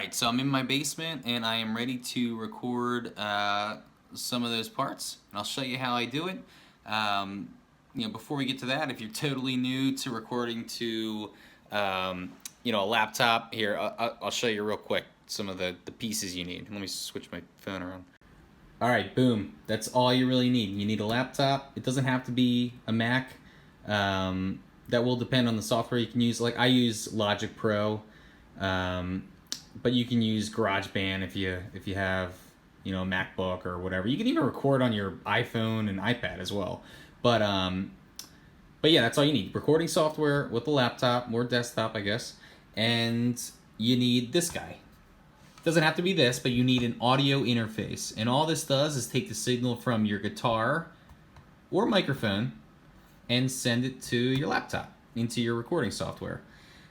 Alright, so I'm in my basement and I am ready to record some of those parts. And I'll show you how I do it. Before we get to that, if you're totally new to recording to a laptop, here, I'll show you real quick some of the pieces you need. Let me switch my phone around. Alright, boom. That's all you really need. You need a laptop. It doesn't have to be a Mac. That will depend on the software you can use. Like, I use Logic Pro. But you can use GarageBand if you have a MacBook or whatever. You can even record on your iPhone and iPad as well. But yeah, that's all you need. Recording software with a laptop or desktop, I guess. And you need this guy. Doesn't have to be this, but you need an audio interface. And all this does is take the signal from your guitar or microphone and send it to your laptop into your recording software.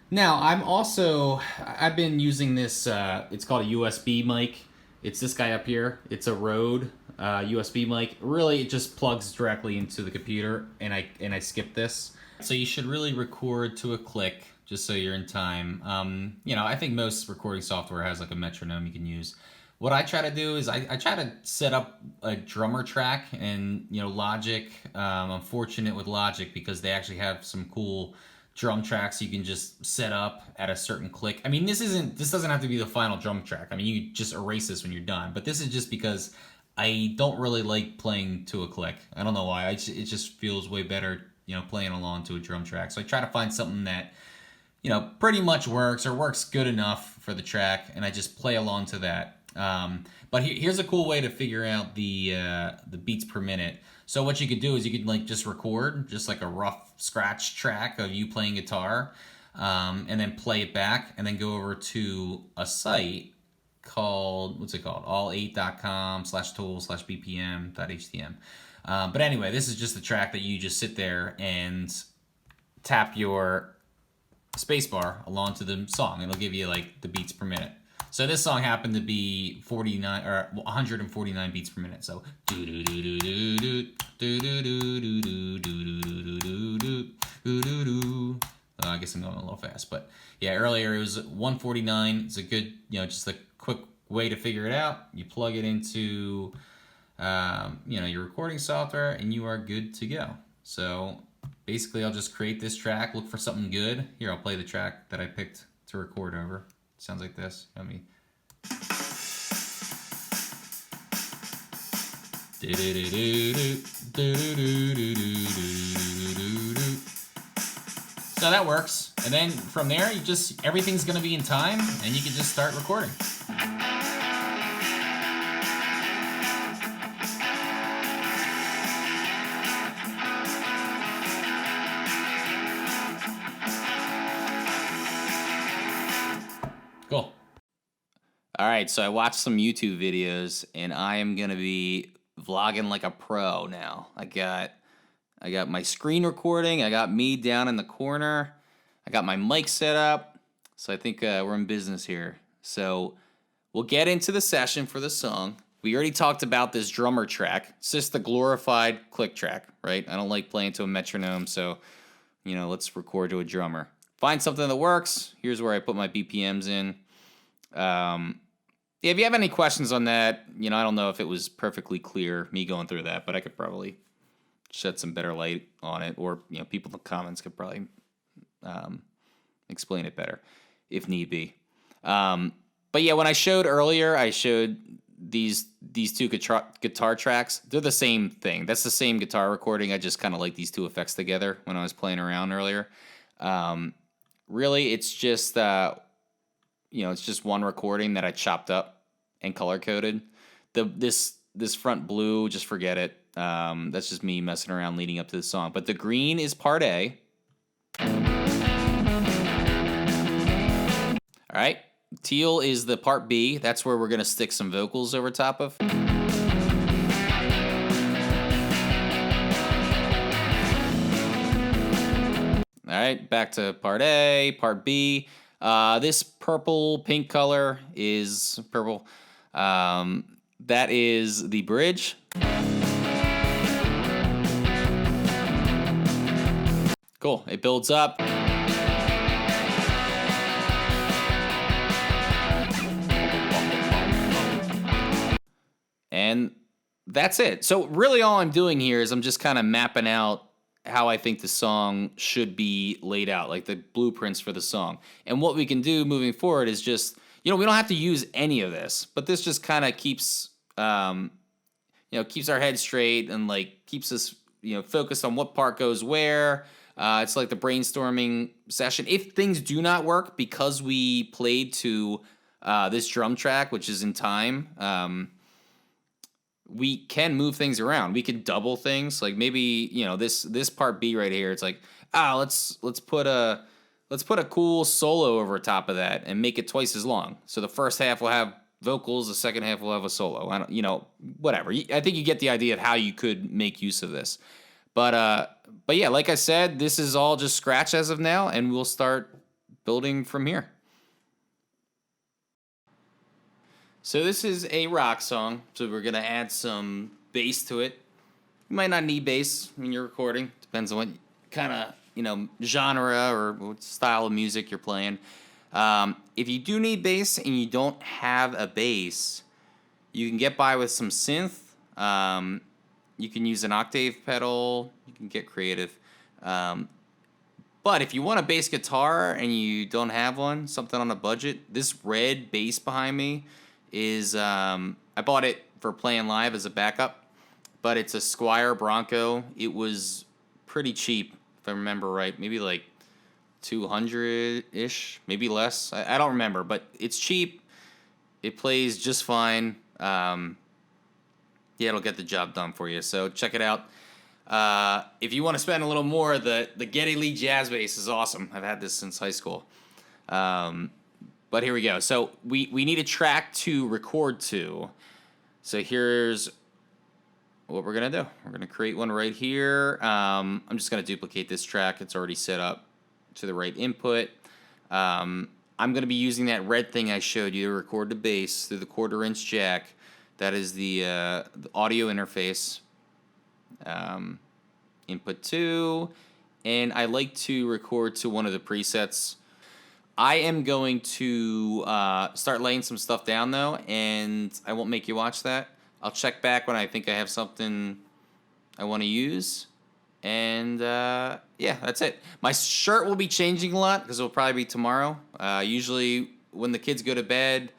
Now, I've been using this, it's called a USB mic. It's this guy up here. It's a Rode USB mic. Really, it just plugs directly into the computer, and I skip this. So you should really record to a click, just so you're in time. I think most recording software has like a metronome you can use. What I try to do is I try to set up a drummer track, and Logic, I'm fortunate with Logic because they actually have some cool drum tracks you can just set up at a certain click. I mean, this doesn't have to be the final drum track. I mean, you just erase this when you're done. But this is just because I don't really like playing to a click. I don't know why. It just feels way better, playing along to a drum track. So I try to find something that, pretty much works or works good enough for the track, and I just play along to that. But here's a cool way to figure out the beats per minute. So what you could do is you could just record just like a rough scratch track of you playing guitar, and then play it back, and then go over to a site called, what's it called? all8.com/tool/bpm.htm. But anyway, this is just the track that you just sit there and tap your spacebar along to the song. It'll give you like the beats per minute. So this song happened to be 149 beats per minute. So I guess I'm going a little fast, but yeah, earlier it was 149. It's a good, just a quick way to figure it out. You plug it into, your recording software, and you are good to go. So basically, I'll just create this track, look for something good. Here, I'll play the track that I picked to record over. Sounds like this. Let me. So that works. And then from there, everything's going to be in time, and you can just start recording. Cool. All right, so I watched some YouTube videos, and I am gonna be vlogging like a pro now. I got my screen recording. I got me down in the corner. I got my mic set up. So I think we're in business here. So we'll get into the session for the song. We already talked about this drummer track. It's just the glorified click track, right? I don't like playing to a metronome, so let's record to a drummer. Find something that works. Here's where I put my BPMs in. If you have any questions on that, I don't know if it was perfectly clear, me going through that, but I could probably shed some better light on it, or people in the comments could probably explain it better if need be. But yeah, when I showed earlier, I showed these two guitar tracks. They're the same thing. That's the same guitar recording. I just kind of like these two effects together when I was playing around earlier. Really, it's just it's just one recording that I chopped up and color coded. This front blue, just forget it. That's just me messing around leading up to the song. But the green is part A. All right. Teal is the part B. That's where we're gonna stick some vocals over top of. All right, back to part A, part B. This pink color is purple. That is the bridge. Cool, it builds up. And that's it. So really all I'm doing here is I'm just kind of mapping out how I think the song should be laid out, like the blueprints for the song. And what we can do moving forward is just, we don't have to use any of this, but this just kind of keeps, keeps our head straight and like keeps us, focused on what part goes where. It's like the brainstorming session. If things do not work because we played to this drum track, which is in time, we can move things around. We could double things. Like maybe, this part B right here, it's like, let's put a cool solo over top of that and make it twice as long. So the first half will have vocals, the second half will have a solo. I don't, whatever. I think you get the idea of how you could make use of this. But yeah, like I said, this is all just scratch as of now, and we'll start building from here. So this is a rock song, so we're gonna add some bass to it. You might not need bass when you're recording. Depends on what kind of genre or what style of music you're playing. If you do need bass and you don't have a bass, you can get by with some synth. You can use an octave pedal. You can get creative. But if you want a bass guitar and you don't have one, something on a budget, this red bass behind me is, I bought it for playing live as a backup, but it's a Squier Bronco. It was pretty cheap, if I remember right, maybe like 200-ish, maybe less. I don't remember, but it's cheap. It plays just fine. Yeah, it'll get the job done for you. So check it out. If you want to spend a little more, the Geddy Lee Jazz Bass is awesome. I've had this since high school. But here we go. So we need a track to record to. So here's what we're going to do. We're going to create one right here. I'm just going to duplicate this track. It's already set up to the right input. I'm going to be using that red thing I showed you to record the bass through the 1/4-inch jack. That is the audio interface. Input 2. And I like to record to one of the presets. I am going to start laying some stuff down, though, and I won't make you watch that. I'll check back when I think I have something I want to use. And, yeah, that's it. My shirt will be changing a lot because it'll probably be tomorrow. Usually when the kids go to bed,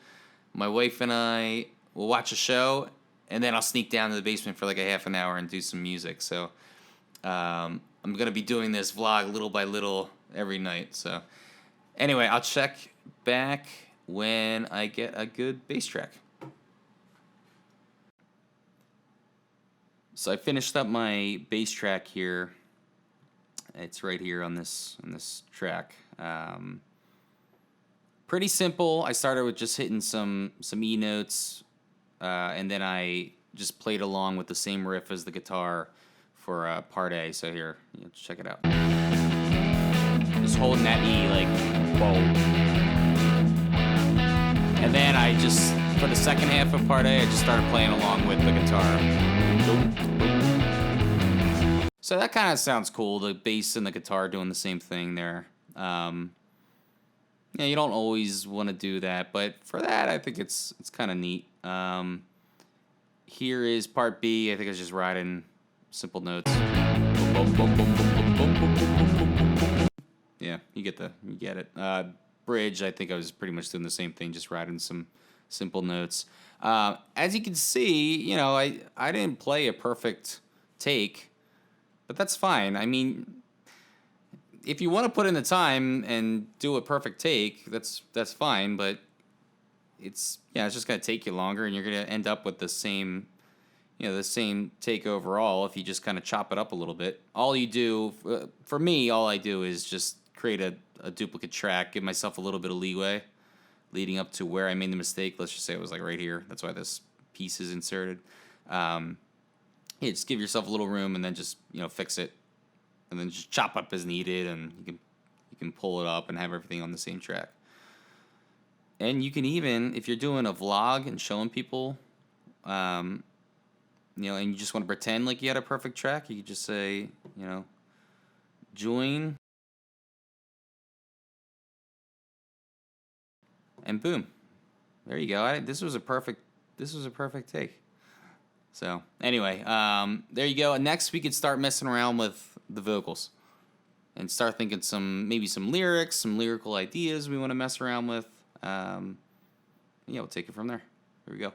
my wife and I will watch a show, and then I'll sneak down to the basement for like a half an hour and do some music. So I'm going to be doing this vlog little by little every night, so... Anyway, I'll check back when I get a good bass track. So I finished up my bass track here. It's right here on this track. Pretty simple. I started with just hitting some E notes, and then I just played along with the same riff as the guitar for part A. So here, check it out. Just holding that E like, whoa. And then I just, for the second half of part A, I just started playing along with the guitar. So that kind of sounds cool, the bass and the guitar doing the same thing there. You don't always want to do that, but for that, I think it's kind of neat. Here is part B. I think I was just riding simple notes. Yeah, you get it. Bridge, I think I was pretty much doing the same thing, just riding some simple notes. As you can see, I didn't play a perfect take, but that's fine. I mean, if you want to put in the time and do a perfect take, that's fine, but it's just going to take you longer, and you're going to end up with the same take overall if you just kind of chop it up a little bit. All you do, for me, all I do is just create a duplicate track, give myself a little bit of leeway leading up to where I made the mistake. Let's just say it was like right here. That's why this piece is inserted. Just give yourself a little room and then just, fix it. And then just chop up as needed, and you can pull it up and have everything on the same track. And you can even, if you're doing a vlog and showing people, and you just want to pretend like you had a perfect track, you could just say, join, and boom, there you go. This was a perfect take. So anyway, there you go. Next, we could start messing around with the vocals and start thinking maybe some lyrics, some lyrical ideas we want to mess around with. We'll take it from there. Here we go.